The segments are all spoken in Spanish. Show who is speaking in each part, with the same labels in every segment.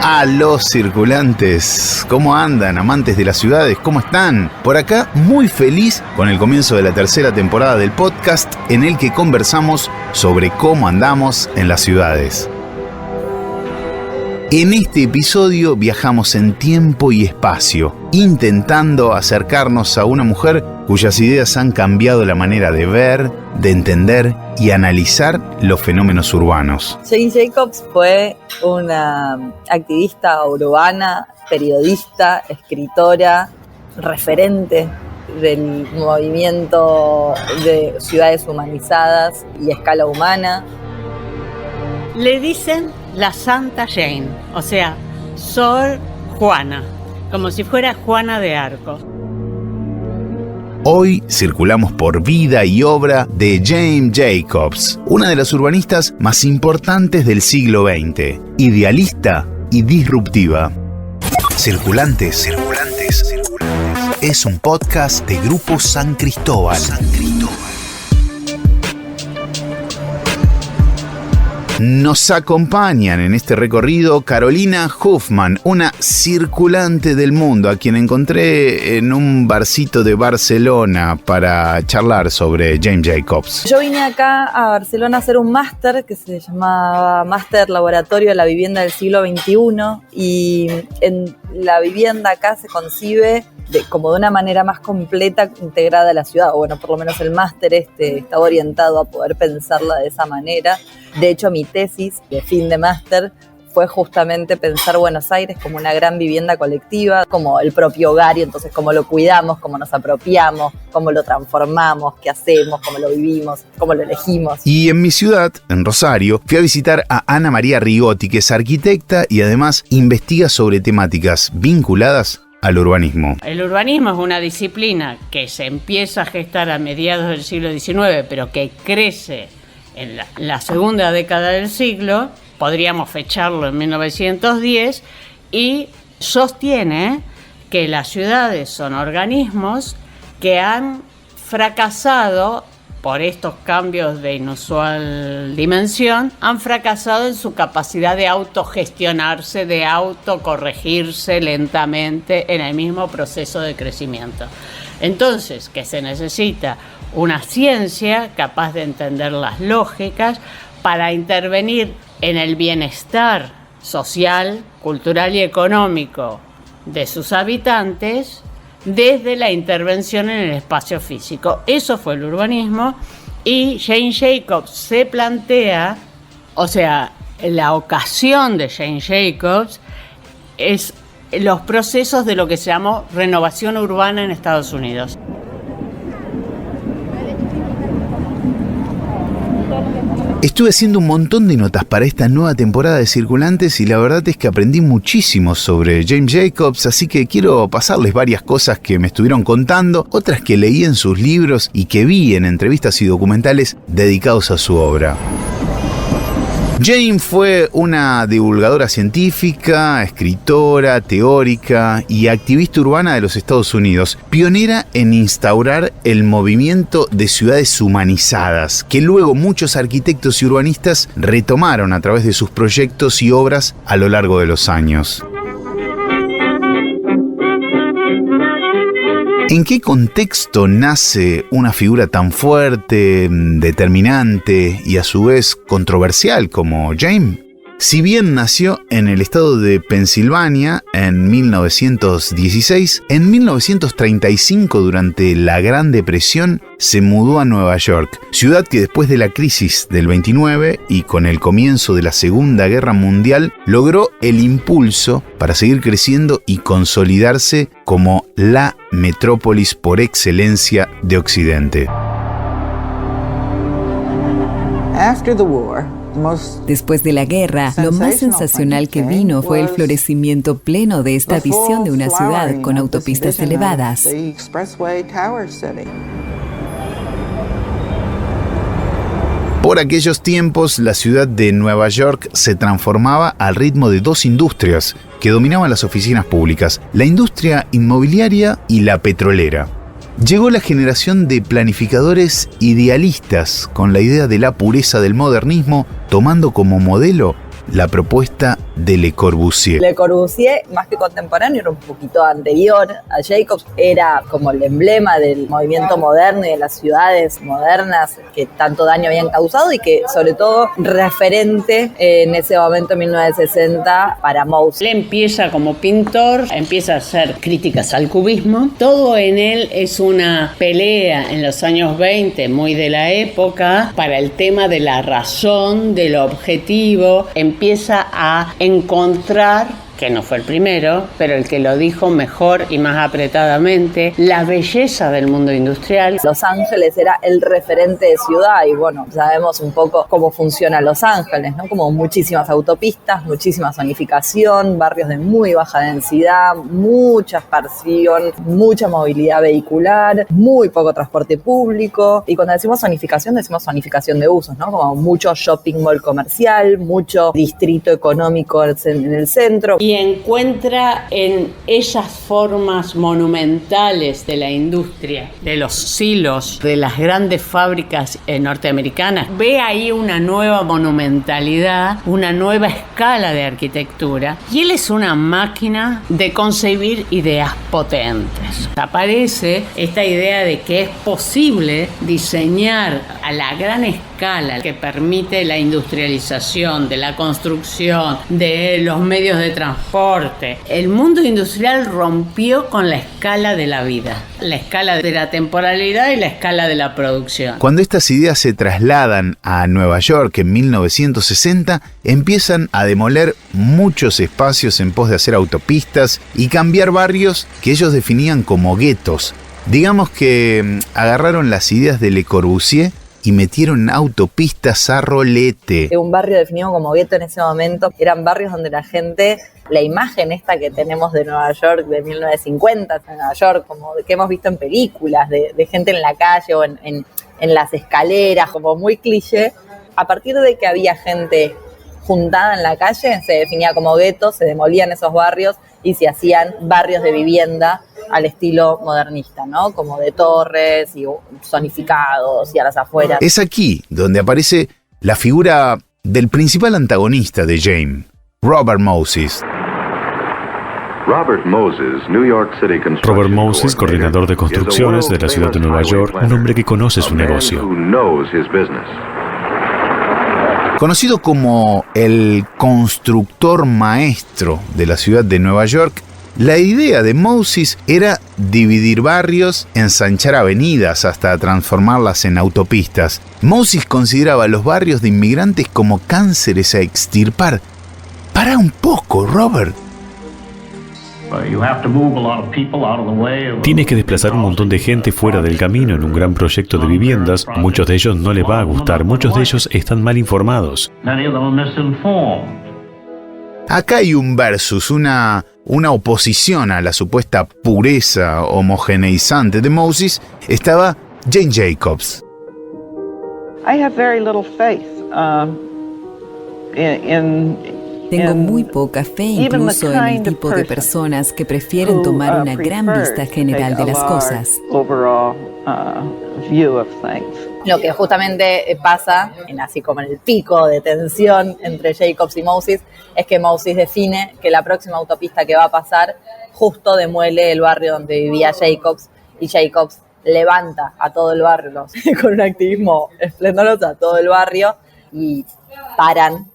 Speaker 1: A los circulantes, ¿cómo andan, amantes de las ciudades? ¿Cómo están? Por acá, muy feliz con el comienzo de la tercera temporada del podcast en el que conversamos sobre cómo andamos en las ciudades. En este episodio viajamos en tiempo y espacio, intentando acercarnos a una mujer cuyas ideas han cambiado la manera de ver, de entender y analizar los fenómenos urbanos.
Speaker 2: Jane Jacobs fue una activista urbana, periodista, escritora, referente del movimiento de ciudades humanizadas y a escala humana.
Speaker 3: Le dicen la Santa Jane, o sea, Sor Juana, como si fuera Juana de Arco.
Speaker 1: Hoy circulamos por vida y obra de Jane Jacobs, una de las urbanistas más importantes del siglo XX, idealista y disruptiva. Circulantes. Es un podcast de Grupo San Cristóbal. Nos acompañan en este recorrido Carolina Huffman, una circulante del mundo, a quien encontré en un barcito de Barcelona para charlar sobre Jane Jacobs.
Speaker 2: Yo vine acá a Barcelona a hacer un máster que se llamaba Máster Laboratorio de la Vivienda del siglo XXI, y en la vivienda acá se concibe como de una manera más completa, integrada a la ciudad. Bueno, por lo menos el máster está orientado a poder pensarla de esa manera. De hecho, mi tesis de fin de máster fue justamente pensar Buenos Aires como una gran vivienda colectiva, como el propio hogar, y entonces cómo lo cuidamos, cómo nos apropiamos, cómo lo transformamos, qué hacemos, cómo lo vivimos, cómo lo elegimos.
Speaker 1: Y en mi ciudad, en Rosario, fui a visitar a Ana María Rigotti, que es arquitecta y además investiga sobre temáticas vinculadas al urbanismo.
Speaker 3: El urbanismo es una disciplina que se empieza a gestar a mediados del siglo XIX, pero que crece en la segunda década del siglo, podríamos fecharlo en 1910, y sostiene que las ciudades son organismos que han fracasado por estos cambios de inusual dimensión, han fracasado en su capacidad de autogestionarse, de autocorregirse lentamente en el mismo proceso de crecimiento. Entonces, que se necesita una ciencia capaz de entender las lógicas para intervenir en el bienestar social, cultural y económico de sus habitantes, desde la intervención en el espacio físico. Eso fue el urbanismo, y Jane Jacobs se plantea, o sea, la ocasión de Jane Jacobs es los procesos de lo que se llamó renovación urbana en Estados Unidos.
Speaker 1: Estuve haciendo un montón de notas para esta nueva temporada de Circulantes y la verdad es que aprendí muchísimo sobre Jane Jacobs, así que quiero pasarles varias cosas que me estuvieron contando, otras que leí en sus libros y que vi en entrevistas y documentales dedicados a su obra. Jane fue una divulgadora científica, escritora, teórica y activista urbana de los Estados Unidos, pionera en instaurar el movimiento de ciudades humanizadas, que luego muchos arquitectos y urbanistas retomaron a través de sus proyectos y obras a lo largo de los años. ¿En qué contexto nace una figura tan fuerte, determinante y a su vez controversial como Jane? Si bien nació en el estado de Pensilvania en 1916, en 1935, durante la Gran Depresión, se mudó a Nueva York, ciudad que después de la crisis del 29 y con el comienzo de la Segunda Guerra Mundial, logró el impulso para seguir creciendo y consolidarse como la metrópolis por excelencia de Occidente.
Speaker 4: After the war,
Speaker 5: Después de la guerra, lo más sensacional que vino fue el florecimiento pleno de esta visión de una ciudad con autopistas elevadas.
Speaker 1: Por aquellos tiempos, la ciudad de Nueva York se transformaba al ritmo de dos industrias que dominaban las oficinas públicas: la industria inmobiliaria y la petrolera. Llegó la generación de planificadores idealistas con la idea de la pureza del modernismo, tomando como modelo la propuesta de Le Corbusier.
Speaker 2: Le Corbusier, más que contemporáneo, era un poquito anterior a Jacobs, era como el emblema del movimiento moderno y de las ciudades modernas que tanto daño habían causado y que sobre todo referente en ese momento en 1960 para Moses.
Speaker 3: Él empieza como pintor, empieza a hacer críticas al cubismo. Todo en él es una pelea en los años 20, muy de la época, para el tema de la razón, del objetivo. Empieza a encontrar, que no fue el primero, pero el que lo dijo mejor y más apretadamente, la belleza del mundo industrial.
Speaker 2: Los Ángeles era el referente de ciudad y bueno, sabemos un poco cómo funciona Los Ángeles, ¿no? Como muchísimas autopistas, muchísima zonificación, barrios de muy baja densidad, mucha esparción, mucha movilidad vehicular, muy poco transporte público. Y cuando decimos zonificación de usos, ¿no? Como mucho shopping mall comercial, mucho distrito económico en el centro.
Speaker 3: Y encuentra en esas formas monumentales de la industria, de los silos, de las grandes fábricas norteamericanas, ve ahí una nueva monumentalidad, una nueva escala de arquitectura. Y él es una máquina de concebir ideas potentes. Aparece esta idea de que es posible diseñar a la gran escala que permite la industrialización, de la construcción, de los medios de transporte. El mundo industrial rompió con la escala de la vida, la escala de la temporalidad y la escala de la producción.
Speaker 1: Cuando estas ideas se trasladan a Nueva York en 1960, empiezan a demoler muchos espacios en pos de hacer autopistas y cambiar barrios que ellos definían como guetos. Digamos que agarraron las ideas de Le Corbusier y metieron autopistas a rolete.
Speaker 2: Un barrio definido como gueto en ese momento eran barrios donde la gente, la imagen esta que tenemos de Nueva York de 1950, de Nueva York, como que hemos visto en películas, de gente en la calle o en las escaleras, como muy cliché. A partir de que había gente juntada en la calle, se definía como guetos, se demolían esos barrios y se hacían barrios de vivienda al estilo modernista, ¿no? Como de torres y zonificados y a las afueras.
Speaker 1: Es aquí donde aparece la figura del principal antagonista de James, Robert Moses.
Speaker 6: Robert Moses, coordinador de construcciones de la ciudad de Nueva York, un hombre que conoce su negocio.
Speaker 1: Conocido como el constructor maestro de la ciudad de Nueva York, la idea de Moses era dividir barrios, ensanchar avenidas hasta transformarlas en autopistas. Moses consideraba los barrios de inmigrantes como cánceres a extirpar. Para un poco, Robert.
Speaker 6: Tienes que desplazar un montón de gente fuera del camino en un gran proyecto de viviendas. Muchos de ellos no les va a gustar, muchos de ellos están mal informados.
Speaker 1: Acá hay un versus, una oposición a la supuesta pureza homogeneizante de Moses. Estaba Jane Jacobs.
Speaker 5: Tengo muy poca fe incluso en el tipo de personas que prefieren tomar una gran vista general de las cosas.
Speaker 2: Lo que justamente pasa, así como en el pico de tensión entre Jacobs y Moses, es que Moses define que la próxima autopista que va a pasar justo demuele el barrio donde vivía Jacobs, y Jacobs levanta a todo el barrio con un activismo esplendoroso a todo el barrio y paran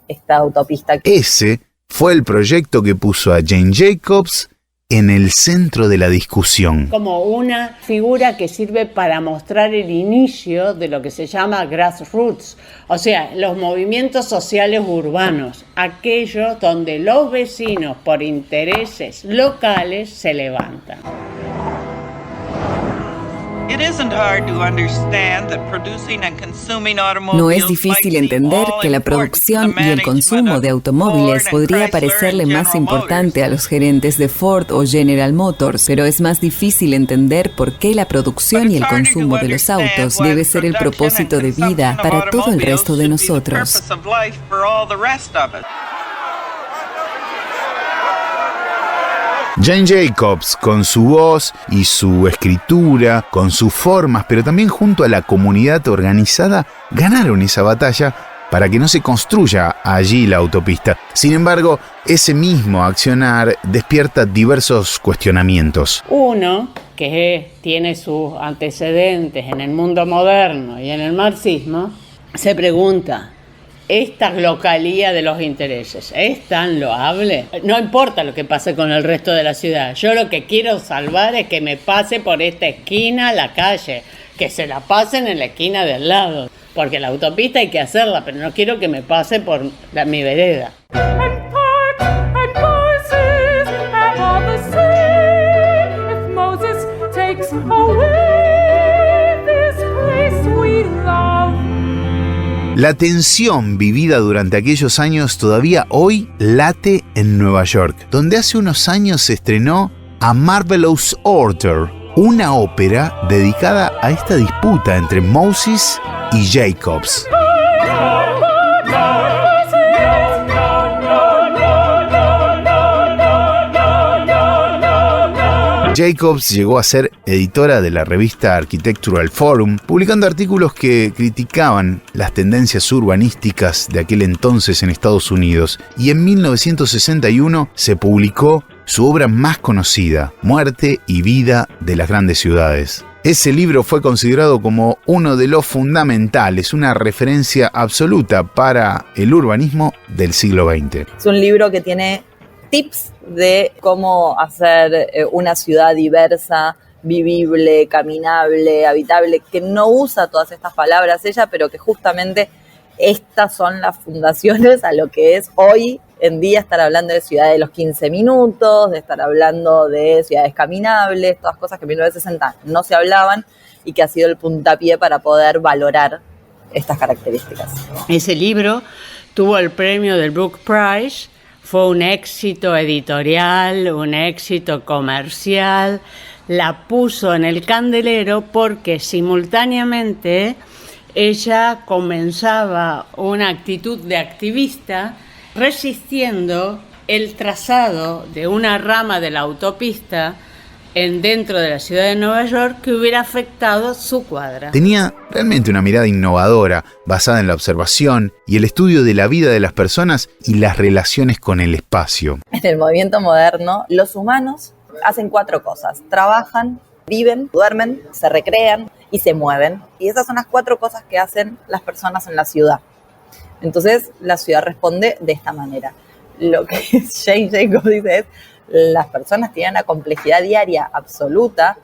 Speaker 2: esta autopista.
Speaker 1: Ese fue el proyecto que puso a Jane Jacobs en el centro de la discusión.
Speaker 3: Como una figura que sirve para mostrar el inicio de lo que se llama grassroots, o sea, los movimientos sociales urbanos, aquellos donde los vecinos por intereses locales se levantan.
Speaker 5: No es difícil entender que la producción y el consumo de automóviles podría parecerle más importante a los gerentes de Ford o General Motors, pero es más difícil entender por qué la producción y el consumo de los autos debe ser el propósito de vida para todo el resto de nosotros.
Speaker 1: Jane Jacobs, con su voz y su escritura, con sus formas, pero también junto a la comunidad organizada, ganaron esa batalla para que no se construya allí la autopista. Sin embargo, ese mismo accionar despierta diversos cuestionamientos.
Speaker 3: Uno, que tiene sus antecedentes en el mundo moderno y en el marxismo, se pregunta: ¿esta localía de los intereses es tan loable? No importa lo que pase con el resto de la ciudad. Yo lo que quiero salvar es que me pase por esta esquina la calle, que se la pasen en la esquina de al lado. Porque la autopista hay que hacerla, pero no quiero que me pase por mi vereda.
Speaker 1: La tensión vivida durante aquellos años todavía hoy late en Nueva York, donde hace unos años se estrenó A Marvelous Order, una ópera dedicada a esta disputa entre Moses y Jacobs. Jacobs llegó a ser editora de la revista Architectural Forum, publicando artículos que criticaban las tendencias urbanísticas de aquel entonces en Estados Unidos, y en 1961 se publicó su obra más conocida, Muerte y Vida de las Grandes Ciudades. Ese libro fue considerado como uno de los fundamentales, una referencia absoluta para el urbanismo del siglo XX.
Speaker 2: Es un libro que tiene tips de cómo hacer una ciudad diversa, vivible, caminable, habitable, que no usa todas estas palabras ella, pero que justamente estas son las fundaciones a lo que es hoy en día estar hablando de ciudades de los 15 minutos, de estar hablando de ciudades caminables, todas cosas que en 1960 no se hablaban y que ha sido el puntapié para poder valorar estas características.
Speaker 3: Ese libro tuvo el premio del Book Prize. Fue un éxito editorial, un éxito comercial. La puso en el candelero porque simultáneamente ella comenzaba una actitud de activista resistiendo el trazado de una rama de la autopista dentro de la ciudad de Nueva York que hubiera afectado su cuadra.
Speaker 1: Tenía realmente una mirada innovadora, basada en la observación y el estudio de la vida de las personas y las relaciones con el espacio.
Speaker 2: En el movimiento moderno, los humanos hacen 4 cosas: trabajan, viven, duermen, se recrean y se mueven. Y esas son las 4 cosas que hacen las personas en la ciudad. Entonces, la ciudad responde de esta manera. Lo que Jane Jacobs dice es: las personas tienen una complejidad diaria absoluta,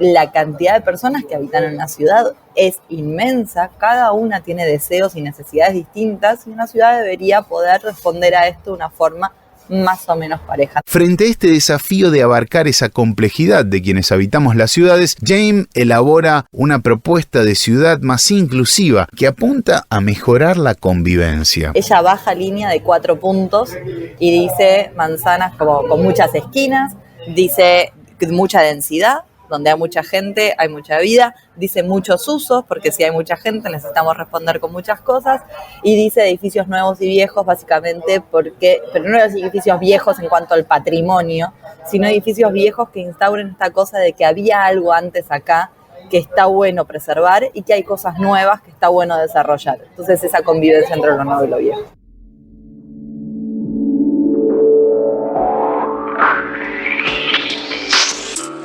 Speaker 2: la cantidad de personas que habitan en una ciudad es inmensa, cada una tiene deseos y necesidades distintas y una ciudad debería poder responder a esto de una forma más o menos pareja.
Speaker 1: Frente a este desafío de abarcar esa complejidad de quienes habitamos las ciudades, Jane elabora una propuesta de ciudad más inclusiva que apunta a mejorar la convivencia.
Speaker 2: Ella baja línea de 4 puntos y dice manzanas como con muchas esquinas, dice mucha densidad, donde hay mucha gente, hay mucha vida, dice muchos usos, porque si hay mucha gente necesitamos responder con muchas cosas, y dice edificios nuevos y viejos, básicamente pero no los edificios viejos en cuanto al patrimonio, sino edificios viejos que instauren esta cosa de que había algo antes acá que está bueno preservar y que hay cosas nuevas que está bueno desarrollar. Entonces esa convivencia entre lo nuevo y lo viejo.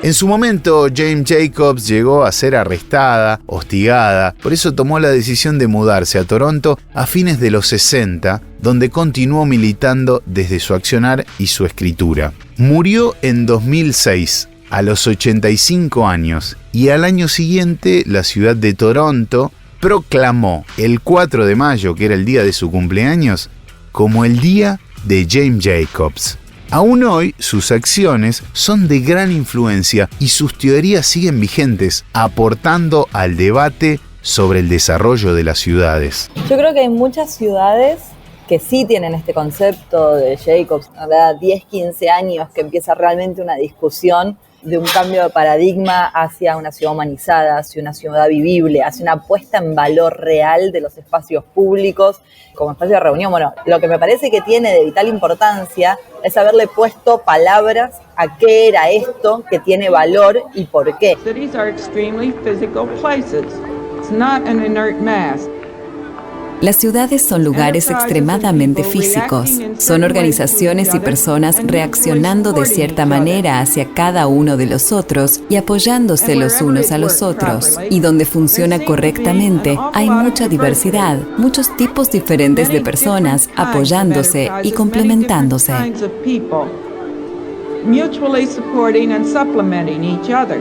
Speaker 1: En su momento, Jane Jacobs llegó a ser arrestada, hostigada, por eso tomó la decisión de mudarse a Toronto a fines de los 60, donde continuó militando desde su accionar y su escritura. Murió en 2006, a los 85 años, y al año siguiente la ciudad de Toronto proclamó el 4 de mayo, que era el día de su cumpleaños, como el Día de Jane Jacobs. Aún hoy, sus acciones son de gran influencia y sus teorías siguen vigentes, aportando al debate sobre el desarrollo de las ciudades.
Speaker 2: Yo creo que hay muchas ciudades que sí tienen este concepto de Jacobs, ¿verdad? 10, 15 años que empieza realmente una discusión de un cambio de paradigma hacia una ciudad humanizada, hacia una ciudad vivible, hacia una puesta en valor real de los espacios públicos como espacio de reunión. Bueno, lo que me parece que tiene de vital importancia es haberle puesto palabras a qué era esto que tiene valor y por qué.
Speaker 4: Cities are extremely physical places. It's not an inert mass.
Speaker 5: Las ciudades son lugares extremadamente físicos. Son organizaciones y personas reaccionando de cierta manera hacia cada uno de los otros y apoyándose los unos a los otros. Y donde funciona correctamente, hay mucha diversidad, muchos tipos diferentes de personas apoyándose y complementándose.
Speaker 4: Mutually supporting and supplementing each other.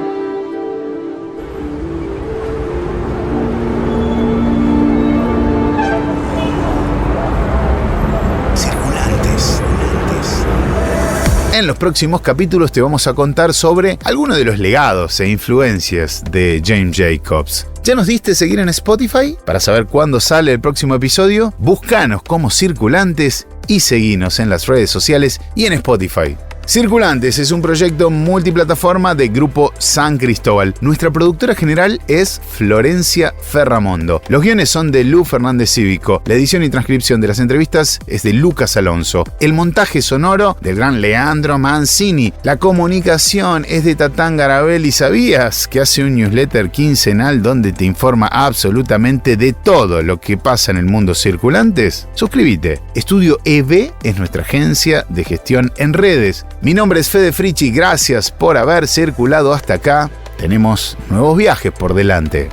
Speaker 1: En los próximos capítulos te vamos a contar sobre algunos de los legados e influencias de James Jacobs. ¿Ya nos diste seguir en Spotify? Para saber cuándo sale el próximo episodio, búscanos como Circulantes y seguinos en las redes sociales y en Spotify. Circulantes es un proyecto multiplataforma de Grupo San Cristóbal. Nuestra productora general es Florencia Ferramondo. Los guiones son de Lu Fernández Cívico. La edición y transcripción de las entrevistas es de Lucas Alonso. El montaje sonoro del gran Leandro Mancini. La comunicación es de Tatán Garabelli. ¿Sabías que hace un newsletter quincenal donde te informa absolutamente de todo lo que pasa en el mundo Circulantes? Suscríbete. Estudio EB es nuestra agencia de gestión en redes. Mi nombre es Fede Frichi, gracias por haber circulado hasta acá. Tenemos nuevos viajes por delante.